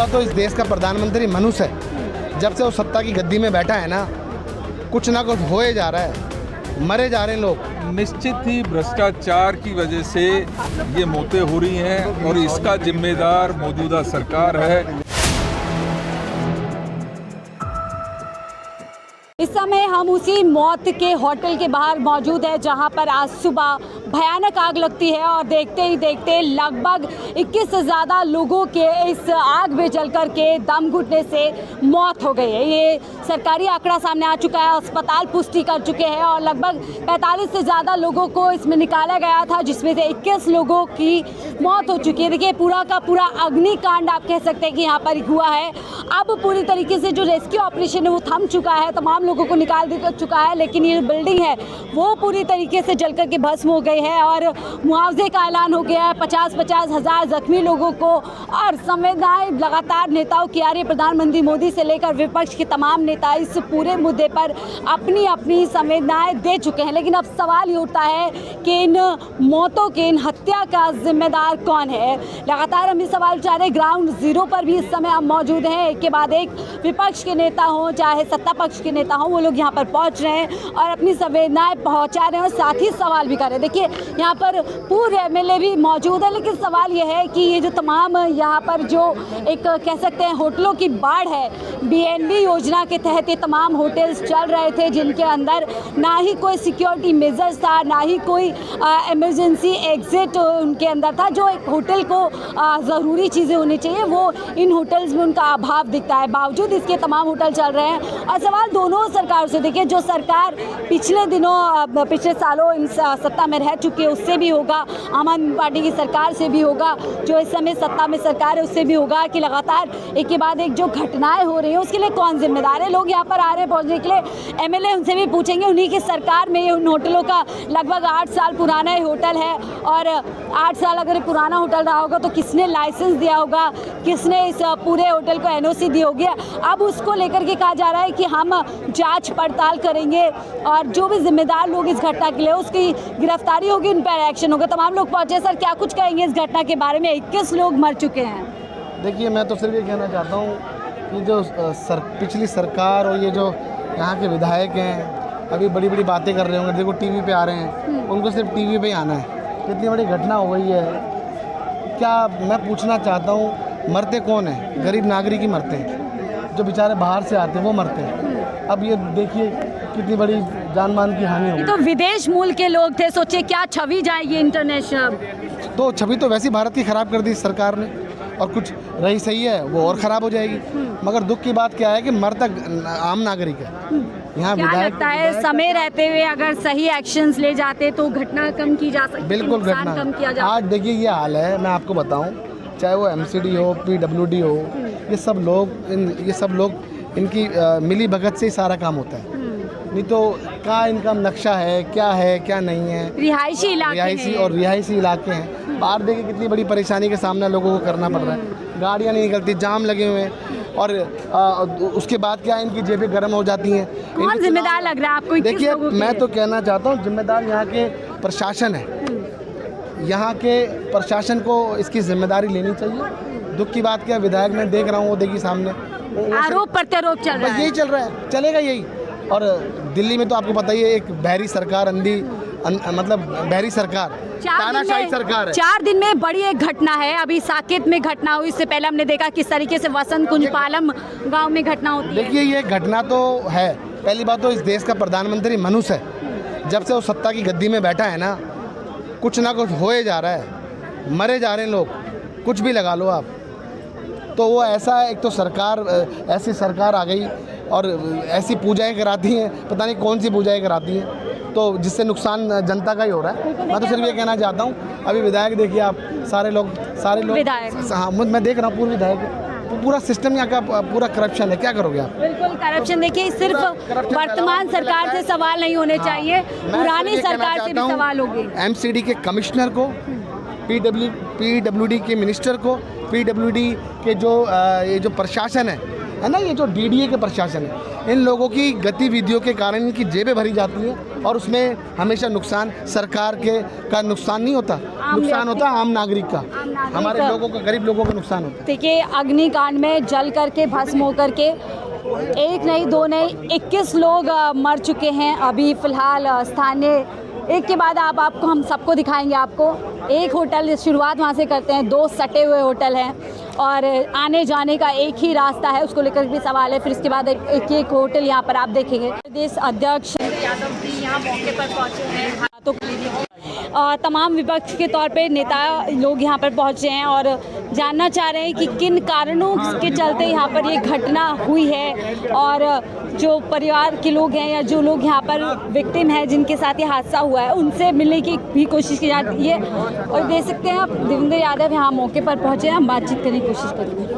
तो इस देश का प्रधानमंत्री मनुष्य है। जब से वो सत्ता की गद्दी में बैठा है ना कुछ होए जा रहा है, मरे जा रहे हैं लोग। निश्चित ही भ्रष्टाचार की वजह से ये मौतें हो रही हैं और इसका जिम्मेदार मौजूदा सरकार है। इस समय हम उसी मौत के होटल के बाहर मौजूद है जहां पर आज सुबह भयानक आग लगती है और देखते ही देखते लगभग 21 से ज़्यादा लोगों के इस आग में जलकर के दम घुटने से मौत हो गई है। ये सरकारी आंकड़ा सामने आ चुका है, अस्पताल पुष्टि कर चुके हैं और लगभग 45 से ज़्यादा लोगों को इसमें निकाला गया था, जिसमें से 21 लोगों की मौत हो चुकी है। देखिए पूरा का पूरा अग्निकांड आप कह सकते हैं कि यहाँ पर हुआ है। अब पूरी तरीके से जो रेस्क्यू ऑपरेशन है वो थम चुका है, तमाम लोगों को निकाल दिया चुका है, लेकिन ये बिल्डिंग है वो पूरी तरीके से जलकर के भस्म हो गई है और मुआवजे का ऐलान हो गया है 50-50 हज़ार जख्मी लोगों को। और संवेदनाएं लगातार नेताओं की आ रही, प्रधानमंत्री मोदी से लेकर विपक्ष के तमाम नेता इस पूरे मुद्दे पर अपनी अपनी संवेदनाएं दे चुके हैं। लेकिन अब सवाल ये उठता है कि इन मौतों के, इन हत्या का जिम्मेदार कौन है। लगातार हम ये सवाल उठा रहे, ग्राउंड जीरो पर भी इस समय हम मौजूद हैं। एक के बाद एक विपक्ष के नेता हों चाहे सत्ता पक्ष के नेता हों, वो लोग यहाँ पर पहुँच रहे हैं और अपनी संवेदनाएं पहुँचा रहे हैं और साथ ही सवाल भी कर रहे हैं। देखिए यहाँ पर पूर्व एमएलए भी मौजूद है, लेकिन सवाल ये है कि ये जो तमाम यहाँ पर जो एक कह सकते हैं होटलों की बाढ़ है, बीएनबी योजना के तहत ये तमाम होटल्स चल रहे थे जिनके अंदर ना ही कोई सिक्योरिटी मेजर्स था, ना ही कोई इमरजेंसी एग्जिट उनके अंदर था। जो एक होटल को ज़रूरी चीज़ें होनी चाहिए वो इन होटल्स में उनका अभाव दिखता है। बावजूद इसके तमाम होटल चल रहे हैं और सवाल दोनों सरकार से, देखिए जो सरकार पिछले दिनों पिछले सालों इन सत्ता में रह चुकी है उससे भी होगा, आम आदमी पार्टी की सरकार से भी होगा, जो इस समय सत्ता में सरकार है उससे भी होगा कि लगातार एक के बाद एक जो घटनाएं हो रही हैं उसके लिए कौन जिम्मेदार है। लोग यहाँ पर आ रहे हैं पहुँचने के लिए, एमएलए उनसे भी पूछेंगे। उन्हीं की सरकार में उन होटलों का लगभग 8 साल पुराना होटल है और 8 साल अगर पुराना होटल रहा होगा तो किसने लाइसेंस दिया होगा, किसने इस पूरे होटल को एनओसी दी होगी। अब उसको लेकर के कहा जा रहा है कि हम जांच पड़ताल करेंगे और जो भी जिम्मेदार लोग इस घटना के लिए उसकी गिरफ्तारी होगी, उन पर एक्शन होगा। तमाम लोग पहुंचे। सर क्या कुछ कहेंगे इस घटना के बारे में? 21 लोग मर चुके हैं। देखिए मैं तो सिर्फ ये कहना चाहता हूँ कि जो पिछली सरकार और ये जो यहाँ के विधायक हैं अभी बड़ी बड़ी बातें कर रहे होंगे, देखो टीवी पे आ रहे हैं, उनको सिर्फ टीवी पे ही आना है। कितनी बड़ी घटना हो गई है। क्या मैं पूछना चाहता हूँ मरते कौन है? गरीब नागरिक ही मरते हैं, जो बेचारे बाहर से आते हैं वो मरते हैं। अब ये देखिए कितनी बड़ी जान मान की हानि होगी। तो विदेश मूल के लोग थे, सोचे क्या छवि जाएगी इंटरनेशनल। तो छवि तो वैसी भारत की खराब कर दी सरकार ने और कुछ रही सही है वो और ख़राब हो जाएगी। मगर दुख की बात क्या है कि मरता आम नागरिक है। यहाँ क्या लगता है समय रहते हुए अगर सही एक्शंस ले जाते तो घटना कम की जा सकती है? बिल्कुल घटना कम किया जा। आज देखिए ये हाल है, मैं आपको बताऊं, चाहे वो एमसीडी हो, पीडब्ल्यूडी हो, ये सब लोग इनकी मिली भगत से ही सारा काम होता है। नहीं तो कहाँ इनका नक्शा है क्या नहीं है। रिहायशी इलाके हैं। बाहर देखिए कितनी बड़ी परेशानी का सामना लोगों को करना पड़ रहा है। गाड़ियाँ नहीं निकलती, जाम लगे हुए हैं और उसके बाद क्या इनकी जेबें गर्म हो जाती हैं। कौन जिम्मेदार लग रहा है आपको? देखिए मैं तो कहना चाहता हूँ जिम्मेदार यहाँ के प्रशासन है। यहाँ के प्रशासन को इसकी जिम्मेदारी लेनी चाहिए। दुख की बात क्या, विधायक मैं देख रहा हूँ वो देखिए सामने आरोप प्रत्यारोप चल रहा है। यही चल रहा है, चलेगा यही। और दिल्ली में तो आपको पता ही है एक बहरी सरकार, मतलब बहरी सरकार, तानाशाही सरकार है। 4 दिन में बड़ी एक घटना है। अभी साकेत में घटना हुई, इससे पहले हमने देखा किस तरीके से वसंत कुंज पालम गांव में घटना होती है। देखिए ये घटना तो है। पहली बात तो इस देश का प्रधानमंत्री मनुष्य है। जब से वो सत्ता की गद्दी में बैठा है ना कुछ होए जा रहा है, मरे जा रहे हैं लोग। कुछ भी लगा लो आप। तो वो ऐसा एक तो सरकार, ऐसी सरकार आ गई और ऐसी पूजाएं कराती हैं, पता नहीं कौन सी पूजाएं कराती हैं, तो जिससे नुकसान जनता का ही हो रहा है। मैं तो सिर्फ ये कहना चाहता हूँ, अभी विधायक देखिए आप, सारे लोग हाँ मैं देख रहा हूँ पूरे विधायक, पूरा सिस्टम यहाँ का पूरा करप्शन है। क्या करोगे आप? बिल्कुल करप्शन। देखिए सिर्फ वर्तमान सरकार से सवाल नहीं होने चाहिए, पुरानी सरकार से भी सवाल होगी। एमसीडी के कमिश्नर को, पीडब्ल्यूडी के मिनिस्टर को, पीडब्ल्यूडी के जो ये जो प्रशासन है है ना, ये जो डीडीए के प्रशासन है, इन लोगों की गतिविधियों के कारण इनकी जेबें भरी जाती हैं और उसमें हमेशा नुकसान सरकार का नुकसान नहीं होता, नुकसान होता आम नागरिक का, हमारे लोगों का, गरीब लोगों का नुकसान होता है। देखिए, अग्निकांड में जल करके भस्म होकर के एक नहीं दो नहीं 21 लोग मर चुके हैं। अभी फ़िलहाल स्थानीय एक के बाद आपको हम सबको दिखाएंगे। आपको एक होटल, शुरुआत वहाँ से करते हैं, 2 सटे हुए होटल हैं और आने जाने का एक ही रास्ता है, उसको लेकर भी सवाल है। फिर इसके बाद एक होटल यहाँ पर आप देखेंगे। प्रदेश अध्यक्ष यादव जी यहाँ मौके पर पहुँचे हैं, तो तमाम विपक्ष के तौर पे नेता लोग यहाँ पर पहुँचे हैं और जानना चाह रहे हैं कि किन कारणों के चलते यहाँ पर ये घटना हुई है और जो परिवार के लोग हैं या जो लोग यहाँ पर विक्टिम हैं जिनके साथ ये हादसा हुआ है उनसे मिलने की भी कोशिश की जाती है। और देख सकते हैं आप, देवेंद्र यादव यहाँ मौके पर पहुँचे हैं, हम बातचीत करने की कोशिश करेंगे।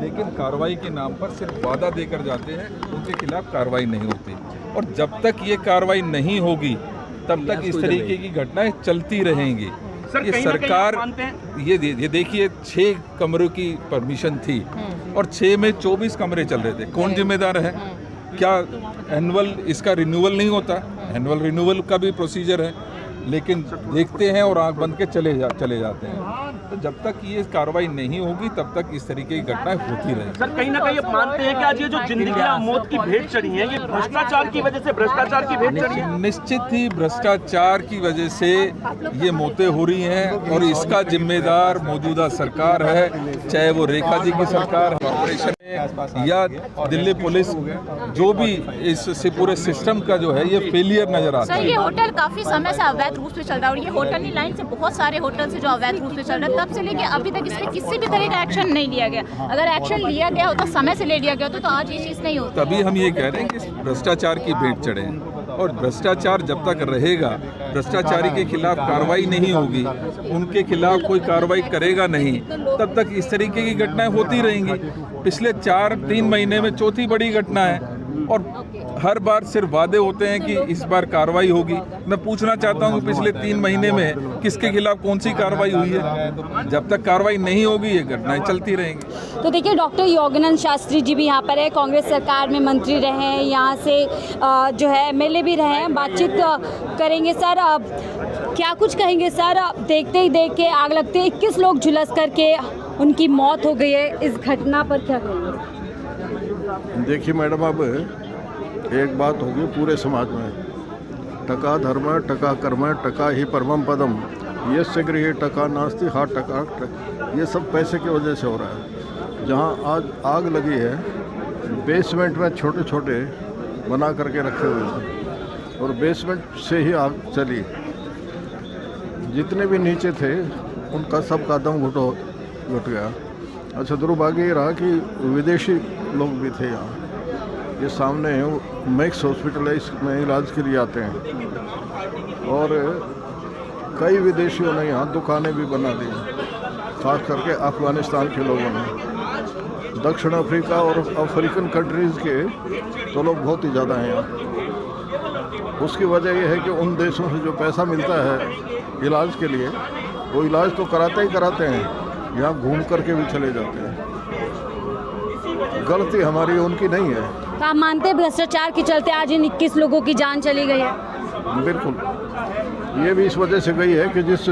लेकिन कार्रवाई के नाम पर सिर्फ वादा देकर जाते हैं, उनके खिलाफ कार्रवाई नहीं होती और जब तक ये कार्रवाई नहीं होगी तब तक इस तरीके की घटनाएं चलती रहेंगी। ये सरकार, ये देखिए 6 कमरों की परमिशन थी और 6 में 24 कमरे चल रहे थे। कौन जिम्मेदार है? क्या एनुअल इसका रिन्यूअल नहीं होता? एनुअल रिन्यूअल का भी प्रोसीजर है, लेकिन देखते हैं और आंख बंद के चले जाते हैं। तो जब तक ये कार्रवाई नहीं होगी तब तक इस तरीके की घटनाएं होती रहेंगी। सर, कहीं ना कहीं आप मानते हैं कि आज ये जो जिंदगी या मौत की भेंट चढ़ी है, ये भ्रष्टाचार की वजह से, भ्रष्टाचार की भेंट चढ़ी है? निश्चित ही भ्रष्टाचार की वजह से ये मौतें हो रही हैं और इसका जिम्मेदार मौजूदा सरकार है, चाहे वो रेखा जी की सरकार, कॉर्पोरेशन या दिल्ली पुलिस, जो भी इस पूरे सिस्टम का जो है ये फेलियर नजर आता है। सर, ये होटल काफी समय से अवैध रूप से चल रहा है और ये होटल की लाइन से बहुत सारे होटल से जो अवैध रूप से चल रहा है, तब से लेके अभी तक इसमें किसी भी तरह का एक्शन नहीं लिया गया। अगर एक्शन लिया गया होता, समय से ले लिया गया होता, तो आज ये चीज़ नहीं होती। तभी हम ये कह रहे हैं कि भ्रष्टाचार की भेंट चढ़े और भ्रष्टाचार जब तक रहेगा, भ्रष्टाचारी के खिलाफ कार्रवाई नहीं होगी, उनके खिलाफ कोई कार्रवाई करेगा नहीं, तब तक इस तरीके की घटनाएं होती रहेंगी। पिछले 3 महीने में चौथी बड़ी घटना है और हर बार सिर्फ वादे होते हैं कि इस बार कार्रवाई होगी। मैं पूछना चाहता हूं पिछले 3 महीने में किसके खिलाफ कौन सी कार्रवाई हुई है? जब तक कार्रवाई नहीं होगी ये घटनाएं चलती रहेंगी। तो देखिए, डॉक्टर योगानंद शास्त्री जी भी यहाँ पर है, कांग्रेस सरकार में मंत्री रहे हैं, यहाँ से जो है MLA भी रहे हैं। बातचीत करेंगे। सर, क्या कुछ कहेंगे सर? देखते ही देख के आग लगते 21 लोग झुलस करके उनकी मौत हो गई है, इस घटना पर क्या कहेंगे? देखिए मैडम, अब एक बात होगी पूरे समाज में, टका धर्म टका कर्म टका ही परमम पदम, ये गृह टका नास्ति हा टका, ये सब पैसे की वजह से हो रहा है। जहाँ आज आग लगी है, बेसमेंट में छोटे छोटे बना करके रखे हुए हैं और बेसमेंट से ही आग चली। जितने भी नीचे थे उनका सबका दम घुट गया। अच्छा, दुर्भाग्य ये रहा कि विदेशी लोग भी थे यहाँ। ये सामने मैक्स हॉस्पिटल है, इसमें इलाज के लिए आते हैं और कई विदेशियों ने यहाँ दुकानें भी बना दी, खास करके अफ़गानिस्तान के लोगों ने। दक्षिण अफ्रीका और अफ्रीकन कंट्रीज़ के तो लोग बहुत ही ज़्यादा हैं यहाँ। उसकी वजह यह है कि उन देशों से जो पैसा मिलता है इलाज के लिए, वो इलाज तो कराते हैं, यहाँ घूम करके भी चले जाते हैं। गलती हमारी, उनकी नहीं है। तो आप मानते हैं भ्रष्टाचार के चलते आज इन 21 लोगों की जान चली गई है? बिल्कुल, ये भी इस वजह से गई है कि जिस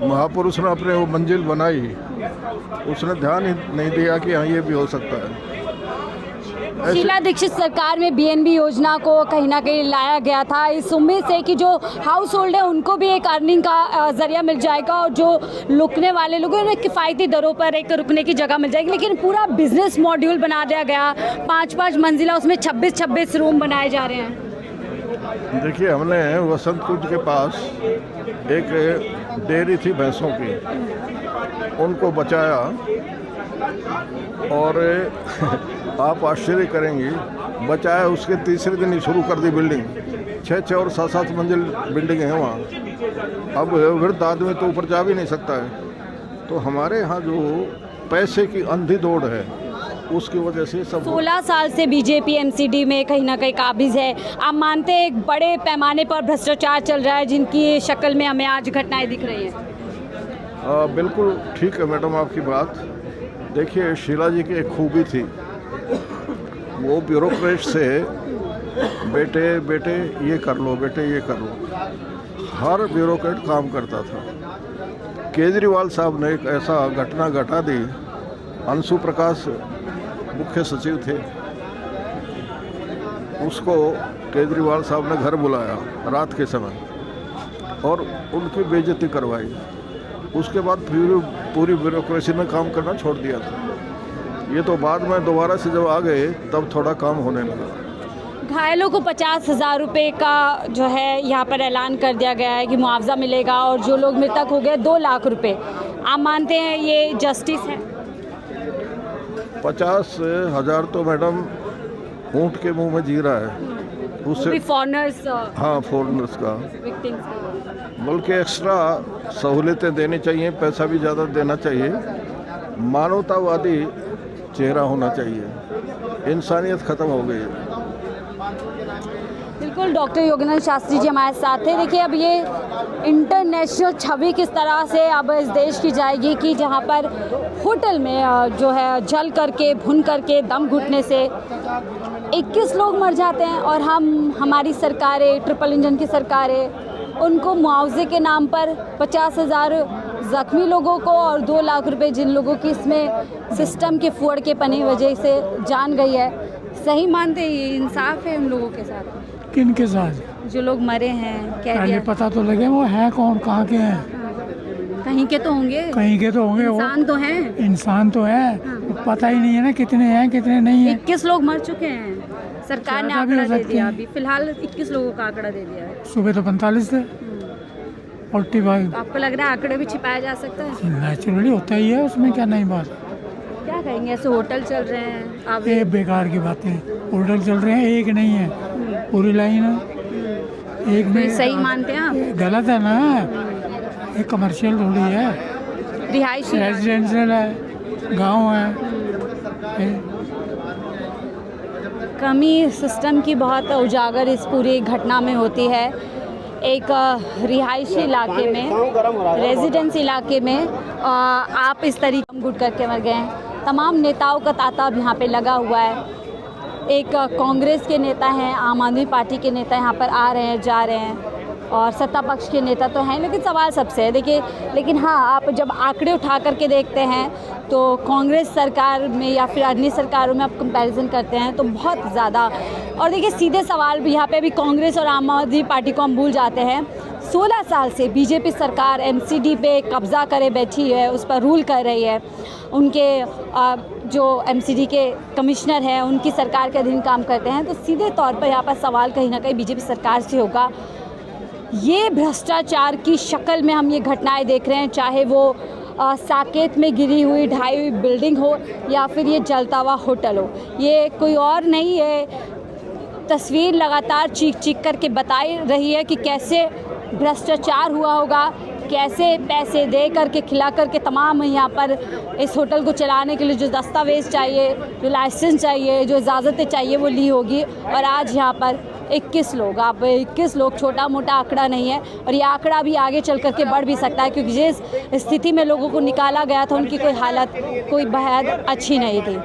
महापुरुष ने अपने वो मंजिल बनाई, उसने ध्यान ही नहीं दिया कि हाँ ये भी हो सकता है। शीला दीक्षित सरकार में BNB योजना को कहीं ना कहीं लाया गया था इस उम्मीद से कि जो हाउस होल्ड है उनको भी एक अर्निंग का जरिया मिल जाएगा और जो रुकने वाले लोगों उन्हें किफ़ायती दरों पर एक रुकने की जगह मिल जाएगी। लेकिन पूरा बिजनेस मॉड्यूल बना दिया गया, 5-5 मंजिला, उसमें 26-26 रूम बनाए जा रहे हैं। देखिए, हमने वसंत कुंज के पास एक डेयरी थी भैंसों की, उनको बचाया और आप आश्चर्य करेंगे, बचाया उसके तीसरे दिन ही शुरू कर दी बिल्डिंग। 6 और 7 मंजिल बिल्डिंग है वहाँ। अब वृद्ध आदमी तो ऊपर जा भी नहीं सकता है। तो हमारे यहाँ जो पैसे की अंधी दौड़ है, उसकी वजह से सब 16 साल से बीजेपी एमसीडी में कहीं ना कहीं काबिज है। आप मानते हैं एक बड़े पैमाने पर भ्रष्टाचार चल रहा है जिनकी शक्ल में हमें आज घटनाएं दिख रही हैं? बिल्कुल ठीक है मैडम आपकी बात। देखिए शीला जी की एक खूबी थी, वो ब्यूरोक्रेट से बेटे बेटे ये कर लो, बेटे ये कर लो, हर ब्यूरोक्रेट काम करता था। केजरीवाल साहब ने एक ऐसा घटना घटा दी, अंशु प्रकाश मुख्य सचिव थे, उसको केजरीवाल साहब ने घर बुलाया रात के समय और उनकी बेइज्जती करवाई। उसके बाद पूरी ब्यूरोक्रेसी ने काम करना छोड़ दिया था। ये तो बाद में दोबारा से जब आ गए तब थोड़ा काम होने लगा। घायलों को 50,000 रुपये का जो है यहाँ पर ऐलान कर दिया गया है कि मुआवजा मिलेगा और जो लोग मृतक हो गए 2 लाख रुपए। आप मानते हैं ये जस्टिस है? 50,000 तो मैडम ऊँट के मुंह में जी रहा है, उससे फॉरनर्स, हाँ फॉरनर्स का, विक्टिम्स का। बल्कि एक्स्ट्रा सहूलियतें देनी चाहिए, पैसा भी ज़्यादा देना चाहिए, मानवतावादी चेहरा होना चाहिए। इंसानियत ख़त्म हो गई है। बिल्कुल, डॉक्टर योगेंद्र शास्त्री जी हमारे साथ हैं। देखिए अब ये इंटरनेशनल छवि किस तरह से अब इस देश की जाएगी कि जहाँ पर होटल में जो है जल करके भुन करके दम घुटने से 21 लोग मर जाते हैं और हमारी सरकारें, ट्रिपल इंजन की सरकारें, उनको मुआवजे के नाम पर 50,000 ज़ख्मी लोगों को और 2 लाख रुपए जिन लोगों की इसमें सिस्टम के फुअड़ के पनी वजह से जान गई है। सही मानते हैं ये इंसाफ है उन लोगों के साथ? किन के साथ? जो लोग मरे हैं, कह पहले दिया पता तो लगे वो हैं कौन, कहाँ के हैं। कहीं के तो होंगे, कहीं के तो होंगे, इंसान तो हैं, इंसान तो है। पता ही नहीं है ना कितने हैं कितने नहीं है। 21 लोग मर चुके हैं, सरकार ने आंकड़ा दे दिया। अभी फिलहाल 21 लोगों का आंकड़ा दे दिया है। सुबह तो 45 थे, 45। आपको लग रहा है आंकड़े भी छिपाया जा सकता है? नेचुरली होता ही है, उसमें क्या नई बात। क्या कहेंगे, ऐसे होटल चल रहे हैं अब? ये बेकार की बातें, होटल चल रहे हैं, एक नहीं है, पूरी लाइन है। एक में सही मानते हैं आप? गलत है ना, ये कमर्शियल थोड़ी है, रिहायशी रेजिडेंशियल है, गांव है। कमी सिस्टम की बहुत उजागर इस पूरी घटना में होती है। एक रिहायशी इलाके में, रेजिडेंस इलाके में आप इस तरीके घुट करके मर गए हैं। तमाम नेताओं का तांता अब यहाँ पे लगा हुआ है। एक कांग्रेस के नेता हैं, आम आदमी पार्टी के नेता यहाँ पर आ रहे हैं, जा रहे हैं और सत्ता पक्ष के नेता तो हैं, लेकिन सवाल सबसे है। देखिए, लेकिन हाँ, आप जब आंकड़े उठा करके देखते हैं तो कांग्रेस सरकार में या फिर अन्य सरकारों में आप कंपैरिजन करते हैं तो बहुत ज़्यादा। और देखिए सीधे सवाल भी यहाँ पे भी कांग्रेस और आम आदमी पार्टी को हम भूल जाते हैं। 16 साल से बीजेपी सरकार एमसीडी पे कब्ज़ा करे बैठी है, उस पर रूल कर रही है। उनके जो एमसीडी के कमिश्नर हैं उनकी सरकार के अधीन काम करते हैं। तो सीधे तौर पर यहाँ पर सवाल कहीं ना कहीं बीजेपी सरकार से होगा। ये भ्रष्टाचार की शक्ल में हम ये घटनाएं देख रहे हैं, चाहे वो साकेत में गिरी हुई ढाई हुई बिल्डिंग हो या फिर ये जलता हुआ होटल हो। ये कोई और नहीं है, तस्वीर लगातार चीख चीख करके बताई रही है कि कैसे भ्रष्टाचार हुआ होगा, कैसे पैसे दे करके खिला करके तमाम यहाँ पर इस होटल को चलाने के लिए जो दस्तावेज़ चाहिए, जो लाइसेंस चाहिए, जो इजाज़तें चाहिए वो ली होगी। और आज यहाँ पर 21 लोग, आप 21 लोग छोटा मोटा आंकड़ा नहीं है और ये आंकड़ा भी आगे चल करके बढ़ भी सकता है, क्योंकि जिस स्थिति में लोगों को निकाला गया था उनकी कोई हालत कोई बेहद अच्छी नहीं थी।